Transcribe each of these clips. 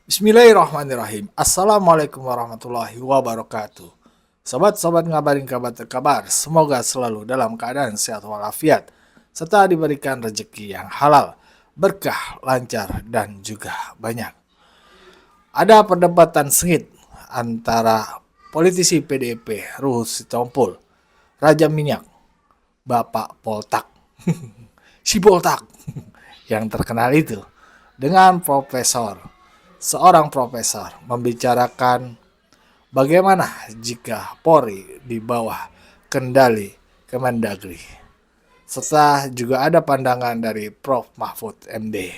Bismillahirrahmanirrahim. Assalamualaikum warahmatullahi wabarakatuh. Sobat-sobat ngabarin kabar terkabar, semoga selalu dalam keadaan sehat walafiat, serta diberikan rezeki yang halal, berkah, lancar, dan juga banyak. Ada perdebatan sengit antara politisi PDIP Ruhut Sitompul, Raja Minyak, Bapak Poltak, si Poltak yang terkenal itu, dengan seorang profesor membicarakan bagaimana jika Polri di bawah kendali Kemendagri. Serta juga ada pandangan dari Prof. Mahfud MD.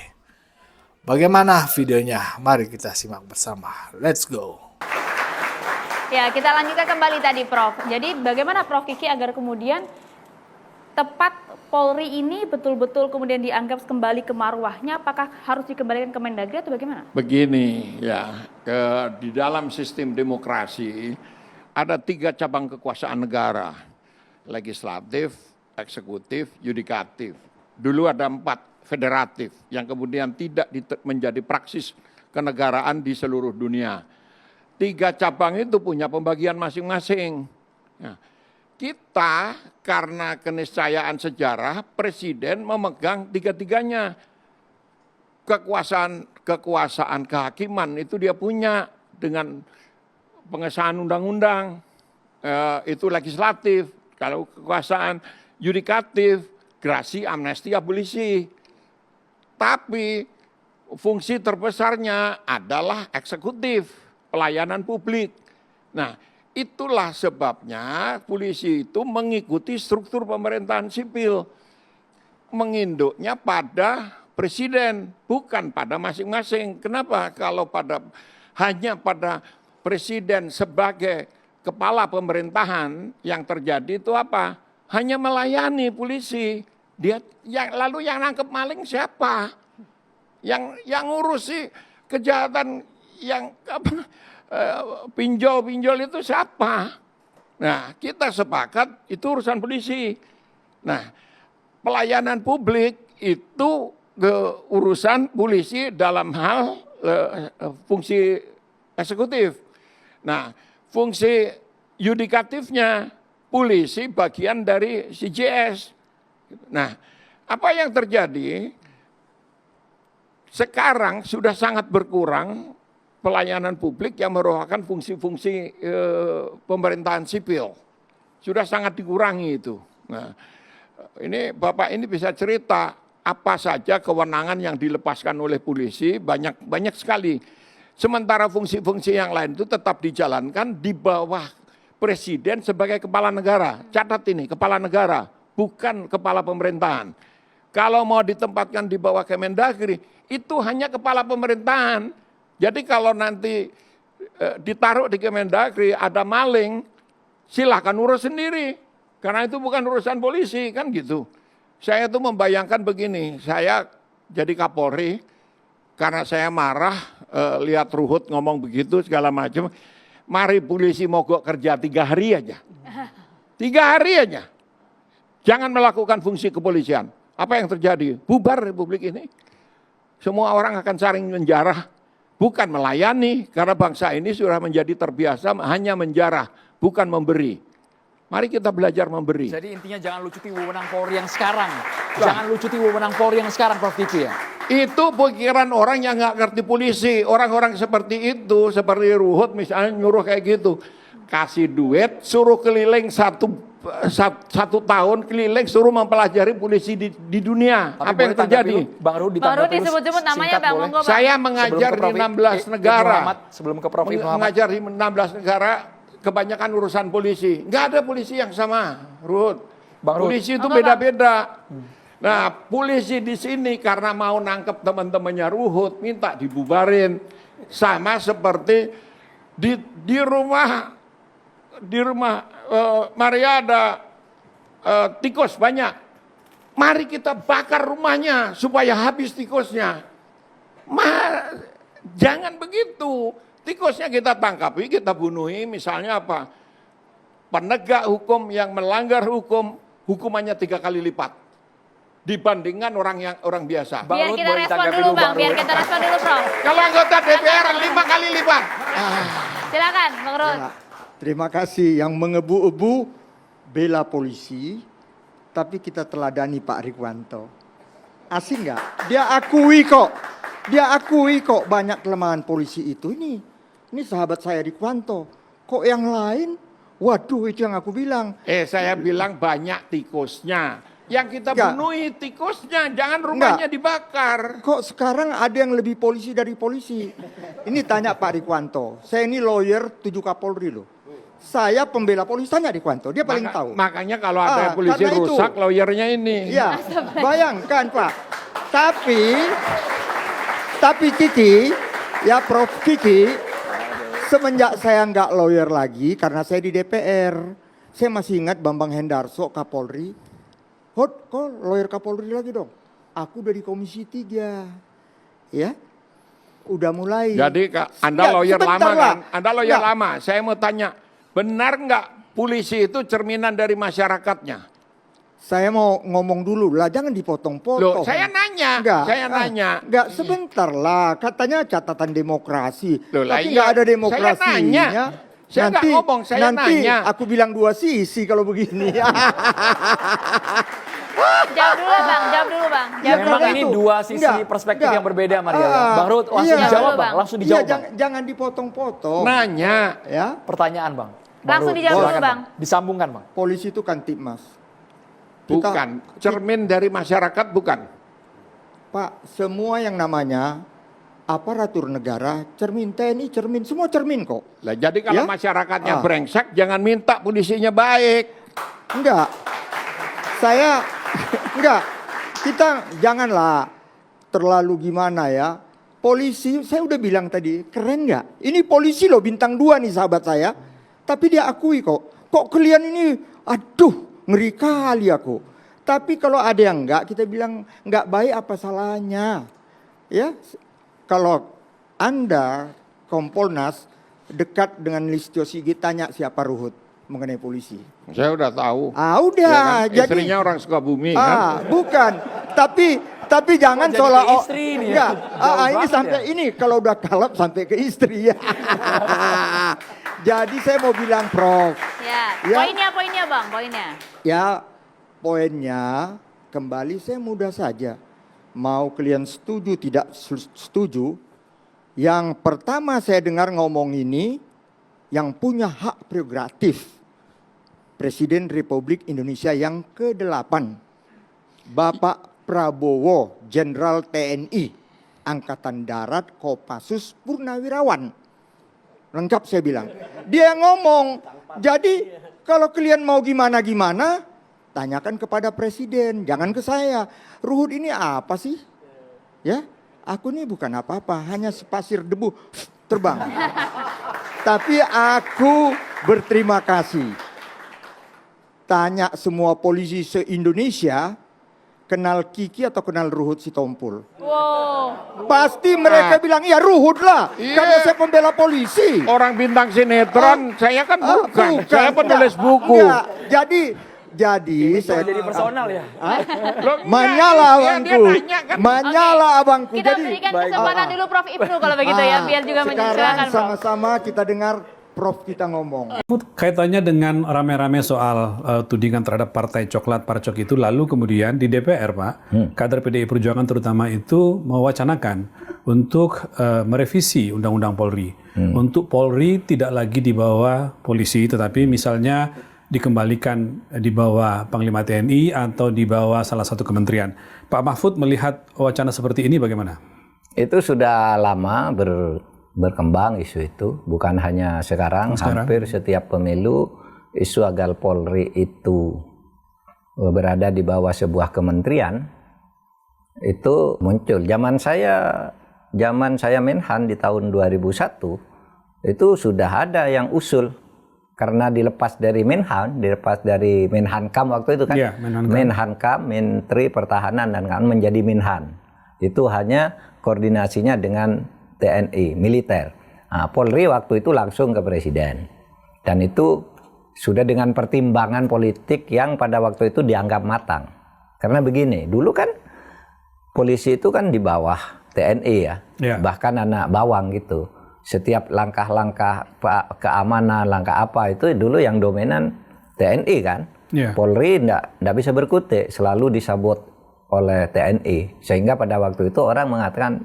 Bagaimana videonya? Mari kita simak bersama. Let's go. Ya, kita lanjutkan kembali tadi, Prof. Jadi bagaimana Prof Kiki agar kemudian tepat Polri ini betul-betul kemudian dianggap kembali ke marwahnya, apakah harus dikembalikan ke Mendagri atau bagaimana? Begini ya, di dalam sistem demokrasi ada 3 cabang kekuasaan negara, legislatif, eksekutif, yudikatif. Dulu ada 4 federatif yang kemudian tidak menjadi praksis kenegaraan di seluruh dunia. 3 cabang itu punya pembagian masing-masing. Nah, kita karena keniscayaan sejarah, presiden memegang 3-tiganya. Kekuasaan kehakiman itu dia punya dengan pengesahan undang-undang, itu legislatif. Kalau kekuasaan yudikatif, gerasi, amnesti, abolisi. Tapi fungsi terbesarnya adalah eksekutif, pelayanan publik. Nah, itulah sebabnya polisi itu mengikuti struktur pemerintahan sipil. Menginduknya pada presiden, bukan pada masing-masing. Kenapa? Kalau hanya pada presiden sebagai kepala pemerintahan, yang terjadi itu apa? Hanya melayani polisi. Lalu yang nangkep maling siapa? Yang ngurusi kejahatan yang pinjol itu siapa? Nah, kita sepakat itu urusan polisi. Nah, pelayanan publik itu urusan polisi dalam hal fungsi eksekutif. Nah, fungsi yudikatifnya polisi bagian dari CJS. Nah, apa yang terjadi? Sekarang sudah sangat berkurang pelayanan publik yang merupakan fungsi-fungsi pemerintahan sipil. Sudah sangat dikurangi itu. Nah, ini Bapak ini bisa cerita apa saja kewenangan yang dilepaskan oleh polisi, banyak sekali. Sementara fungsi-fungsi yang lain itu tetap dijalankan di bawah presiden sebagai kepala negara. Catat ini, kepala negara, bukan kepala pemerintahan. Kalau mau ditempatkan di bawah Kemendagri, itu hanya kepala pemerintahan. Jadi kalau nanti ditaruh di Kemendagri ada maling, silahkan urus sendiri. Karena itu bukan urusan polisi, kan gitu. Saya tuh membayangkan begini, saya jadi Kapolri, karena saya marah, lihat Ruhut ngomong begitu segala macam. Mari polisi mogok kerja 3 hari aja. 3 hari aja. Jangan melakukan fungsi kepolisian. Apa yang terjadi? Bubar republik ini. Semua orang akan saling menjarah. Bukan melayani, karena bangsa ini sudah menjadi terbiasa hanya menjarah, bukan memberi. Mari kita belajar memberi. Jadi intinya jangan lucuti wewenang Polri yang sekarang. Jangan lucuti wewenang Polri yang sekarang, Prof Kiki ya. Itu pikiran orang yang nggak ngerti polisi. Orang-orang seperti itu, seperti Ruhut misalnya nyuruh kayak gitu. Kasih duit, suruh keliling satu tahun keliling, suruh mempelajari polisi di dunia. Tapi apa yang terjadi? Bang Ruhut disebut-sebut namanya Bang, monggo Bang. Saya mengajar di 16 negara. Sebelum ke Prof Muhammad. Mengajar di 16 negara. Kebanyakan urusan polisi. Nggak ada polisi yang sama, Ruhut. Polisi itu beda-beda. Nah, polisi di sini karena mau nangkep teman-temannya Ruhut, minta dibubarin. Sama seperti di rumah Maria ada tikus banyak. Mari kita bakar rumahnya supaya habis tikusnya. Jangan begitu. Tikusnya kita tangkapi, kita bunuhi, misalnya apa? Penegak hukum yang melanggar hukum, hukumannya 3 kali lipat. dibandingkan orang biasa. Bang Biar Ruhut kita boleh respon ditanggapi dulu dulu, Bang, Bang biar Ruhut. kita respon dulu Prof. Kalau anggota DPR 5 kali lipat. Silakan Bang Ruhut. Ya, terima kasih yang mengebu-ebu bela polisi, tapi kita teladani Pak Rikwanto. Asing nggak? Dia akui kok banyak kelemahan polisi itu. Ini sahabat saya Rikwanto. Kok yang lain? Waduh, itu yang aku bilang. Saya bilang banyak tikusnya. Yang kita Enggak. bunuhi tikusnya, jangan rumahnya dibakar. Kok sekarang ada yang lebih polisi dari polisi? Ini tanya Pak Rikwanto. Saya ini lawyer 7 Kapolri loh. Saya pembela polisi, tanya Rikwanto. Dia paling tahu. Makanya kalau ada polisi karena itu. rusak, lawyernya ini. Ya, bayangkan Pak. Tapi Kiki, ya Prof Kiki, semenjak saya nggak lawyer lagi karena saya di DPR, saya masih ingat Bambang Hendarso Kapolri. Kok lawyer Kapolri lagi dong? Aku udah di Komisi 3. Ya. Udah mulai. Jadi Anda Nggak, lawyer sebentar lama lah. kan? Anda lawyer Nggak. lama. Saya mau tanya, benar nggak polisi itu cerminan dari masyarakatnya? Saya mau ngomong dulu lah, jangan dipotong-potong. Loh, saya nanya. Enggak, sebentar lah. Katanya catatan demokrasi. Loh, lah Tapi iya. nggak ada Saya demokrasinya. nanya. Saya nggak ngomong, saya nanti nanya. aku bilang 2 sisi kalau begini. Jawab dulu Bang, jawab dulu Bang. Ya, Jawab dulu Memang Bang. ini itu. dua sisi Enggak, perspektif enggak. yang berbeda, Mariana. Bang Ruhut, langsung Iya. dijawab, Bang. Bang. Langsung Iya, dijawab, Bang. jangan dipotong-potong. Nanya. Ya, Pertanyaan, Bang. Langsung Ruhut, dijawab dulu, silakan, Bang. Disambungkan, Bang. polisi itu kan tipmas. Bukan. Cermin dari masyarakat bukan. Pak, semua yang namanya aparatur negara, cermin TNI, cermin, semua cermin kok. Lah, jadi kalau Ya? masyarakatnya Ah. brengsek, jangan minta polisinya baik. Enggak. Enggak. Kita janganlah terlalu gimana ya. Polisi, saya udah bilang tadi, keren nggak? Ini polisi loh, bintang 2 nih sahabat saya. Tapi dia akui kok. Kok kalian ini, aduh, ngeri kali aku. Tapi kalau ada yang enggak, kita bilang nggak baik, apa salahnya? Ya, kalau Anda Kompolnas dekat dengan Listio Sigit, tanya siapa Ruhut mengenai polisi. Saya udah tahu. Udah, Ya kan? Istrinya orang Sukabumi kan. Bukan. Tapi jangan jadi seolah ke istri ini ya. Enggak. Jauh Ini banget sampai ya. ini kalau udah kalap sampai ke istri ya. Jadi saya mau bilang Prof. Ya. Poinnya Bang, poinnya. Ya, poinnya kembali saya mudah saja. Mau kalian setuju tidak setuju, yang pertama saya dengar ngomong ini, yang punya hak prerogatif Presiden Republik Indonesia yang ke-8, Bapak Prabowo, Jenderal TNI, Angkatan Darat, Kopassus, Purnawirawan. Lengkap saya bilang. Dia yang ngomong. Jadi kalau kalian mau gimana-gimana, tanyakan kepada Presiden, jangan ke saya. Ruhut ini apa sih? Ya, aku ini bukan apa-apa, hanya sepasir debu terbang. Tapi aku berterima kasih. Tanya semua polisi se-Indonesia, kenal Kiki atau kenal Ruhut Sitompul? Wow. Pasti mereka bilang, iya Ruhut lah, Iya. karena saya pembela polisi. Orang bintang sinetron, saya kan bukan. Saya penulis enggak, buku. enggak. Jadi saya Jadi personal ya. Loh, enggak, Menyala dia abangku, nanya kan. menyala abangku. Kita Jadi berikan baik. kesempatan dulu Prof Ibnu kalau begitu ya, biar juga sekarang menjelaskan Prof. sama-sama kita dengar Prof kita ngomong. Kaitannya dengan rame-rame soal tudingan terhadap Partai Coklat Parcok itu, lalu kemudian di DPR Pak, kader PDI Perjuangan terutama itu mewacanakan untuk merevisi Undang-Undang Polri. Untuk Polri tidak lagi di bawah polisi, tetapi misalnya dikembalikan di bawah Panglima TNI atau di bawah salah satu kementerian. Pak Mahfud melihat wacana seperti ini bagaimana? Itu sudah lama berkembang isu itu, bukan hanya sekarang, hampir setiap pemilu isu agar Polri itu berada di bawah sebuah kementerian itu muncul. Zaman saya Menhan di tahun 2001 itu sudah ada yang usul, karena dilepas dari Menhankam waktu itu kan, Iya, Menhankam. Menhankam, Menteri Pertahanan dan kan menjadi Menhan. Itu hanya koordinasinya dengan TNI, militer. Nah, Polri waktu itu langsung ke Presiden. Dan itu sudah dengan pertimbangan politik yang pada waktu itu dianggap matang. Karena begini, dulu kan polisi itu kan di bawah TNI ya, bahkan anak bawang gitu. Setiap langkah-langkah keamanan, langkah apa itu dulu yang dominan TNI kan. Polri enggak bisa berkutik, selalu disabot oleh TNI. Sehingga pada waktu itu orang mengatakan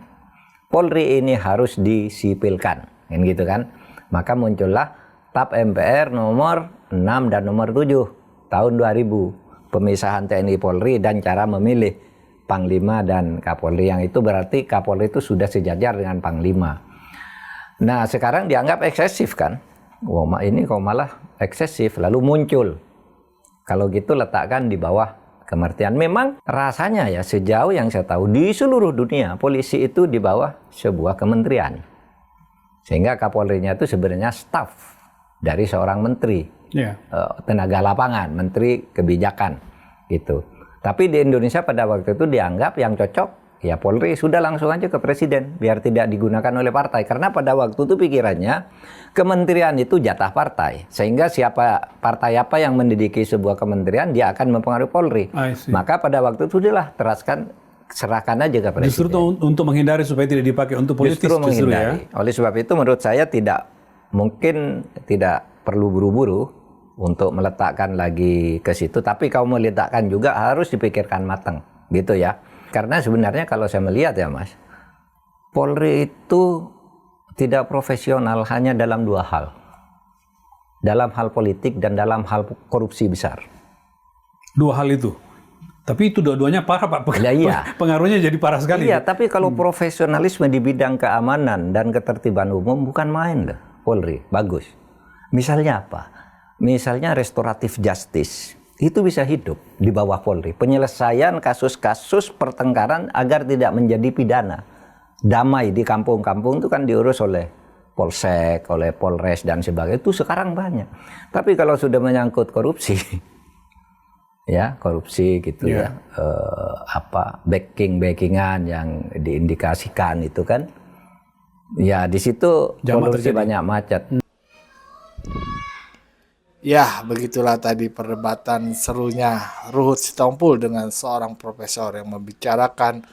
Polri ini harus disipilkan, kan gitu kan. Maka muncullah TAP MPR nomor 6 dan nomor 7 tahun 2000, pemisahan TNI Polri dan cara memilih Panglima dan Kapolri, yang itu berarti Kapolri itu sudah sejajar dengan Panglima. Nah sekarang dianggap eksesif kan, wah ini kok malah eksesif, lalu muncul. Kalau gitu letakkan di bawah kementerian. Memang rasanya ya sejauh yang saya tahu di seluruh dunia polisi itu di bawah sebuah kementerian. Sehingga Kapolrinya itu sebenarnya staf dari seorang menteri, tenaga lapangan, menteri kebijakan gitu. Tapi di Indonesia pada waktu itu dianggap yang cocok ya Polri sudah langsung aja ke presiden biar tidak digunakan oleh partai, karena pada waktu itu pikirannya kementerian itu jatah partai, sehingga siapa partai apa yang menduduki sebuah kementerian dia akan mempengaruhi Polri. Maka pada waktu itu sudahlah serahkan aja ke presiden. Justru untuk menghindari supaya tidak dipakai untuk politis justru menghindari. Ya. Oleh sebab itu menurut saya tidak perlu buru-buru untuk meletakkan lagi ke situ, tapi kalau meletakkan juga harus dipikirkan matang gitu ya. Karena sebenarnya kalau saya melihat ya Mas, Polri itu tidak profesional hanya dalam dua hal. Dalam hal politik dan dalam hal korupsi besar. Dua hal itu? Tapi itu dua-duanya parah Pak. Pengaruhnya jadi parah sekali. Iya, tapi kalau profesionalisme di bidang keamanan dan ketertiban umum bukan main loh, Polri. Bagus. Misalnya apa? Misalnya restoratif justice. Itu bisa hidup di bawah Polri. Penyelesaian kasus-kasus pertengkaran agar tidak menjadi pidana. Damai di kampung-kampung itu kan diurus oleh Polsek, oleh Polres dan sebagainya. Itu sekarang banyak. Tapi kalau sudah menyangkut korupsi, ya korupsi gitu ya, backingan yang diindikasikan itu kan, ya di situ korupsi banyak macet. Ya, begitulah tadi perdebatan serunya Ruhut Sitompul dengan seorang profesor yang membicarakan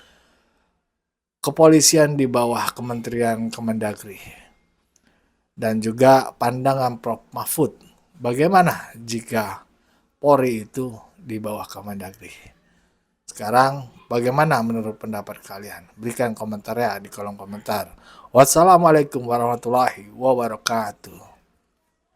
kepolisian di bawah Kementerian Kemendagri. Dan juga pandangan Prof. Mahfud, bagaimana jika Polri itu di bawah Kemendagri. Sekarang, bagaimana menurut pendapat kalian? Berikan komentarnya di kolom komentar. Wassalamualaikum warahmatullahi wabarakatuh.